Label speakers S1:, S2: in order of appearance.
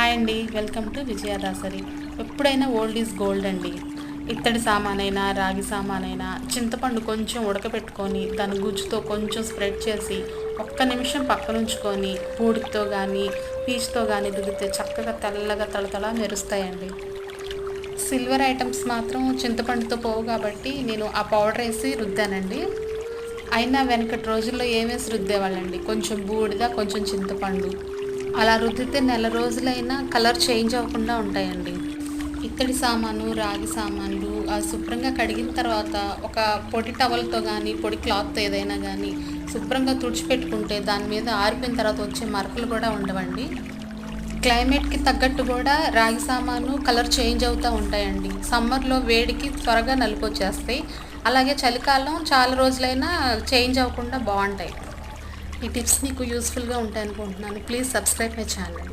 S1: Hi అండి, welcome to విజయదాసరి. ఎప్పుడైనా old is gold అండి. ఇత్తడి సామానైనా, రాగి సామానైనా, చింతపండు కొంచెం ఉడకబెట్టుకొని దాని గుజ్జుతో కొంచెం స్ప్రెడ్ చేసి ఒక్క నిమిషం పక్కనుంచుకొని పూడితో కానీ పీచుతో కానీ రుద్దితే చక్కగా తెల్లగా తళతళ మెరుస్తాయండి. సిల్వర్ ఐటమ్స్ మాత్రం చింతపండుతో పోవు కాబట్టి నేను ఆ పౌడర్ వేసి రుద్దానండి. అయినా వెనకటి రోజుల్లో ఏమేసి రుద్దేవాళ్ళండి, కొంచెం బూడిద, కొంచెం చింతపండు. అలా రుద్దితే నెల రోజులైనా కలర్ చేంజ్ అవ్వకుండా ఉంటాయండి. ఇత్తడి సామాను, రాగి సామాన్లు శుభ్రంగా కడిగిన తర్వాత ఒక పొడి టవల్తో కానీ, పొడి క్లాత్తో ఏదైనా కానీ శుభ్రంగా తుడిచిపెట్టుకుంటే దాని మీద ఆరిపోయిన తర్వాత వచ్చే మరకలు కూడా ఉండవండి. క్లైమేట్కి తగ్గట్టు కూడా రాగి సామాను కలర్ చేంజ్ అవుతూ ఉంటాయండి. సమ్మర్లో వేడికి త్వరగా నలుపు వచ్చేస్తాయి. అలాగే చలికాలం చాలా రోజులైనా చేంజ్ అవ్వకుండా బాగుంటాయి. ఈ టిప్స్ మీకు యూస్ఫుల్గా ఉంటాయి అనుకుంటున్నాను. Please subscribe my channel.